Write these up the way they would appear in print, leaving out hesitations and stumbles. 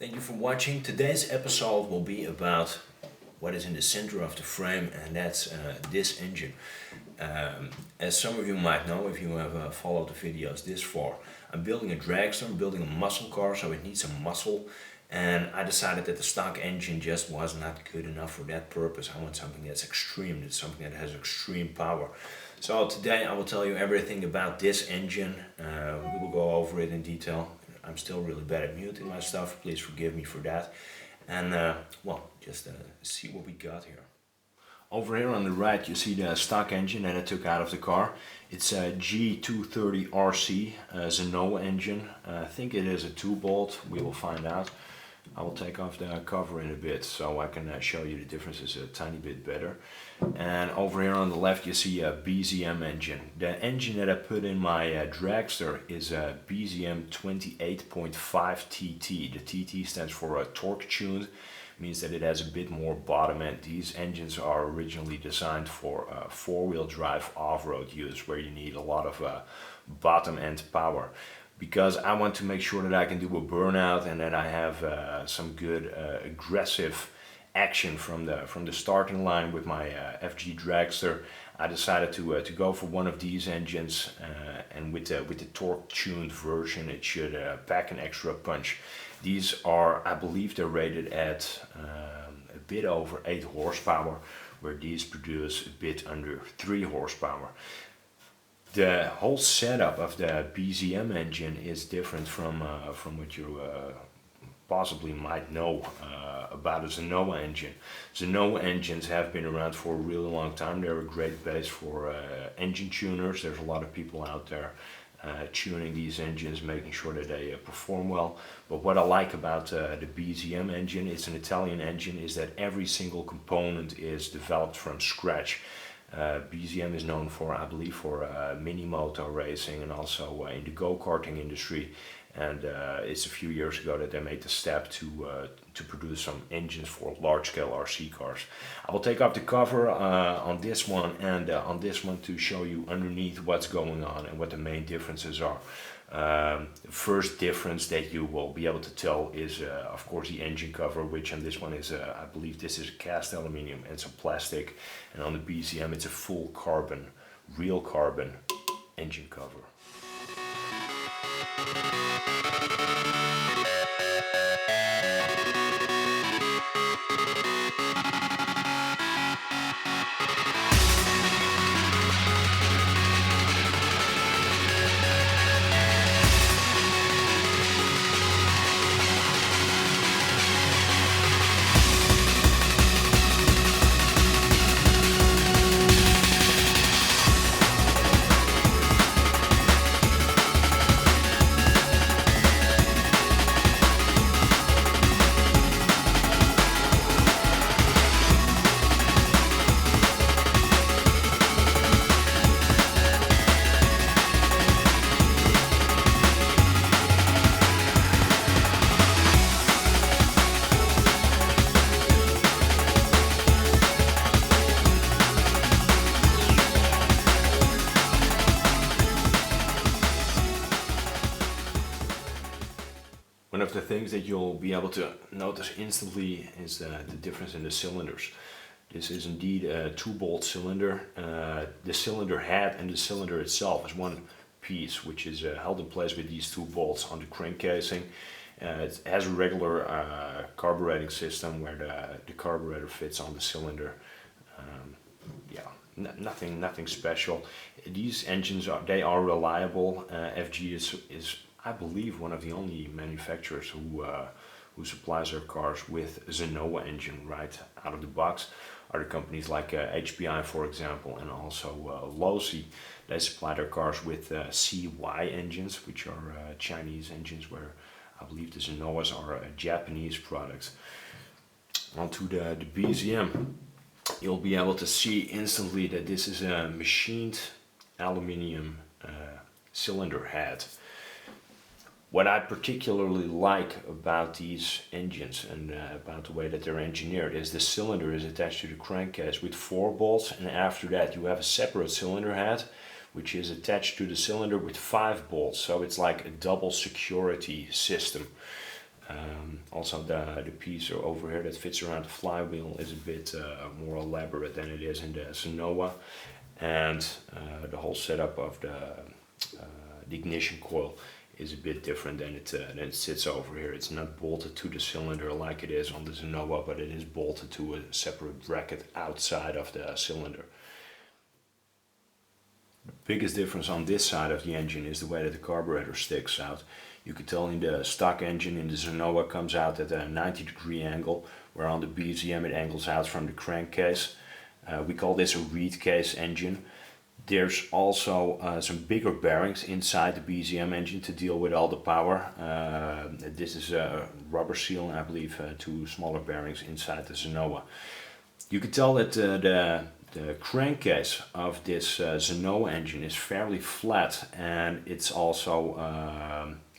Thank you for watching. Today's episode will be about what is in the center of the frame, and that's this engine. As some of you might know, if you have followed the videos this far, I'm building a dragster, I'm building a muscle car, so it needs some muscle. And I decided that the stock engine just was not good enough for that purpose. I want something that's extreme, that's something that has extreme power. So today I will tell you everything about this engine. We will go over it in detail. I'm still really bad at muting my stuff, please forgive me for that. And just see what we got here. Over here on the right you see the stock engine that I took out of the car. It's a G230RC Zenoah engine. I think it is a 2-bolt, we will find out. I will take off the cover in a bit so I can show you the differences a tiny bit better. And over here on the left you see a BZM engine. The engine that I put in my dragster is a BZM 28.5 TT. The TT stands for torque tuned, means that it has a bit more bottom end. These engines are originally designed for four-wheel drive off-road use, where you need a lot of bottom end power. Because I want to make sure that I can do a burnout and that I have some good aggressive action from the starting line with my FG Dragster, I decided to go for one of these engines, and with the torque tuned version it should pack an extra punch. These are, I believe they're rated at a bit over 8 horsepower, where these produce a bit under 3 horsepower. The whole setup of the BZM engine is different from what you possibly might know about a Zenoah engine. Zenoah engines have been around for a really long time. They're a great base for engine tuners. There's a lot of people out there tuning these engines, making sure that they perform well. But what I like about the BZM engine, it's an Italian engine, is that every single component is developed from scratch. BZM is known for, I believe, for mini moto racing and also in the go-karting industry. And it's a few years ago that they made the step to produce some engines for large-scale RC cars. I will take off the cover on this one and on this one to show you underneath what's going on and what the main differences are. The first difference that you will be able to tell is of course the engine cover, which on this one is I believe this is cast aluminium and some plastic, and on the BZM it's a full carbon, real carbon engine cover. One of the things that you'll be able to notice instantly is the difference in the cylinders. This is indeed a 2-bolt cylinder. The cylinder head and the cylinder itself is one piece, which is held in place with these 2 bolts on the crank casing. It has a regular carbureting system where the carburetor fits on the cylinder. Nothing special. These engines are reliable. FG is I believe one of the only manufacturers who supplies their cars with a Zenoah engine right out of the box. Other companies like HPI, for example, and also Losi, they supply their cars with CY engines, which are Chinese engines, where I believe the Zenoahs are Japanese products. Onto the BZM, you'll be able to see instantly that this is a machined aluminium cylinder head. What I particularly like about these engines and about the way that they're engineered is the cylinder is attached to the crankcase with 4 bolts, and after that you have a separate cylinder head which is attached to the cylinder with 5 bolts, so it's like a double security system. Also the piece over here that fits around the flywheel is a bit more elaborate than it is in the Zenoah, and the whole setup of the ignition coil is a bit different than it sits over here. It's not bolted to the cylinder like it is on the Zenoah, but it is bolted to a separate bracket outside of the cylinder. The biggest difference on this side of the engine is the way that the carburetor sticks out. You can tell in the stock engine in the Zenoah comes out at a 90-degree angle, where on the BZM it angles out from the crankcase. We call this a reed case engine. There's also some bigger bearings inside the BZM engine to deal with all the power. This is a rubber seal, and I believe 2 smaller bearings inside the Zenoah. You can tell that the crankcase of this Zenoah engine is fairly flat, and it's also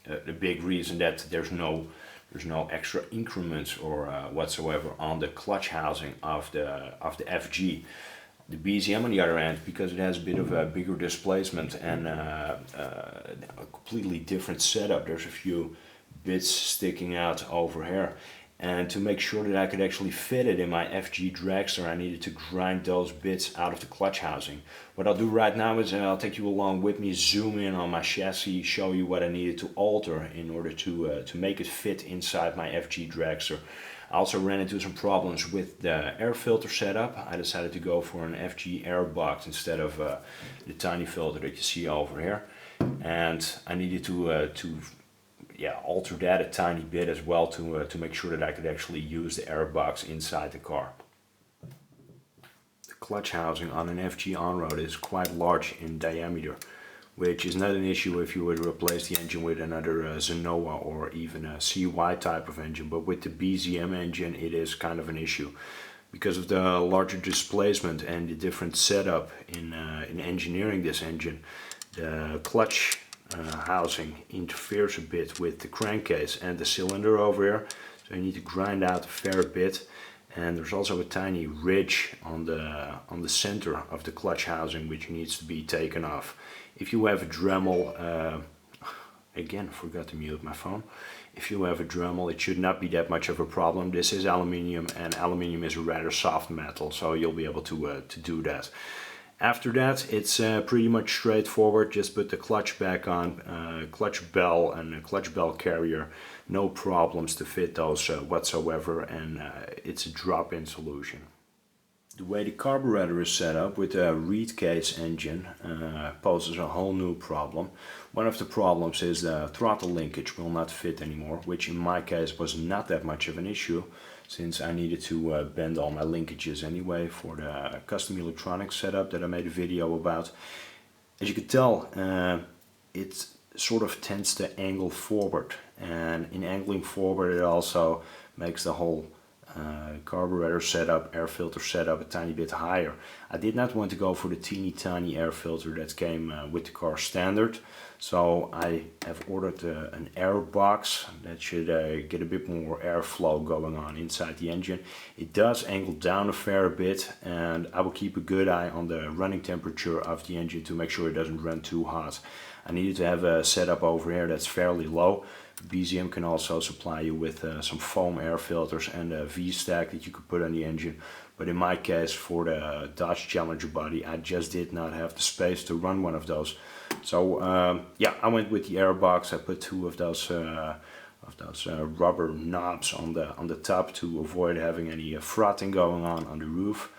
a big reason that there's no extra increments or whatsoever on the clutch housing of the FG. The BZM on the other hand, because it has a bit of a bigger displacement and a completely different setup, there's a few bits sticking out over here. And to make sure that I could actually fit it in my FG Dragster, I needed to grind those bits out of the clutch housing. What I'll do right now is I'll take you along with me, zoom in on my chassis, show you what I needed to alter in order to make it fit inside my FG Dragster. I also ran into some problems with the air filter setup. I decided to go for an FG air box instead of the tiny filter that you see over here. And I needed to alter that a tiny bit as well to make sure that I could actually use the air box inside the car. The clutch housing on an FG on-road is quite large in diameter, which is not an issue if you were to replace the engine with another Zenoah or even a CY type of engine, but with the BZM engine it is kind of an issue. Because of the larger displacement and the different setup in engineering this engine, the clutch housing interferes a bit with the crankcase and the cylinder over here, so you need to grind out a fair bit. And there's also a tiny ridge on the center of the clutch housing which needs to be taken off. If you have a Dremel, again forgot to mute my phone. If you have a Dremel, it should not be that much of a problem. This is aluminium, and aluminium is a rather soft metal, so you'll be able to do that. After that, it's pretty much straightforward. Just put the clutch back on, clutch bell and a clutch bell carrier. No problems to fit those whatsoever, and it's a drop-in solution. The way the carburetor is set up with a reed case engine poses a whole new problem. One of the problems is the throttle linkage will not fit anymore, which in my case was not that much of an issue, since I needed to bend all my linkages anyway for the custom electronics setup that I made a video about. As you can tell, it sort of tends to angle forward, and in angling forward it also makes the whole carburetor setup, air filter setup a tiny bit higher. I did not want to go for the teeny tiny air filter that came with the car standard, so I have ordered an air box that should get a bit more airflow going on inside the engine. It does angle down a fair bit, and I will keep a good eye on the running temperature of the engine to make sure it doesn't run too hot. I needed to have a setup over here that's fairly low. BZM can also supply you with some foam air filters and a V-stack that you could put on the engine. But in my case, for the Dodge Challenger body, I just did not have the space to run one of those. So yeah, I went with the air box. I put 2 of those rubber knobs on the top to avoid having any frotting going on the roof.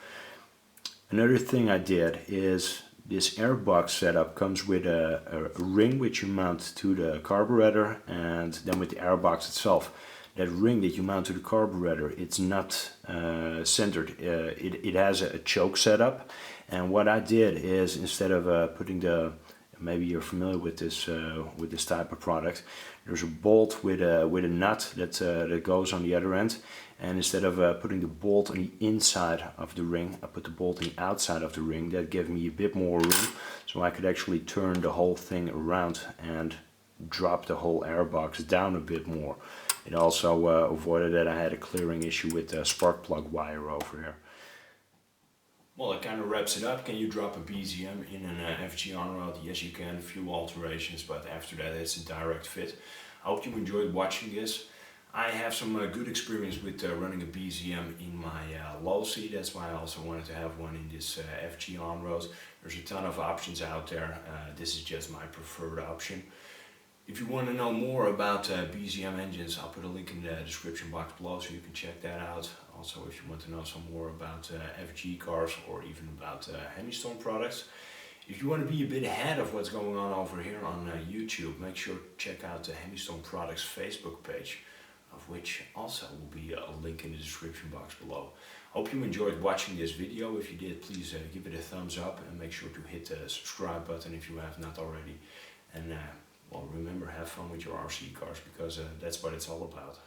Another thing I did is this airbox setup comes with a ring which you mount to the carburetor, and then with the airbox itself. That ring that you mount to the carburetor, it's not centered. It has a choke setup, and what I did is, instead of putting the, maybe you're familiar with this type of product, there's a bolt with a nut that goes on the other end. And instead of putting the bolt on the inside of the ring, I put the bolt on the outside of the ring. That gave me a bit more room, so I could actually turn the whole thing around and drop the whole airbox down a bit more. It also avoided that I had a clearing issue with the spark plug wire over here. Well, it kind of wraps it up. Can you drop a BZM in an FG on-road? Yes, you can. A few alterations, but after that it's a direct fit. I hope you enjoyed watching this. I have some good experience with running a BZM in my low seat. That's why I also wanted to have one in this FG on-road. There's a ton of options out there. This is just my preferred option. If you want to know more about BZM engines, I'll put a link in the description box below so you can check that out. Also, if you want to know some more about FG cars or even about HemiStorm products. If you want to be a bit ahead of what's going on over here on YouTube, make sure to check out the HemiStorm Products Facebook page, of which also will be a link in the description box below. Hope you enjoyed watching this video. If you did, please give it a thumbs up and make sure to hit the subscribe button if you have not already. And well, remember, have fun with your RC cars, because that's what it's all about.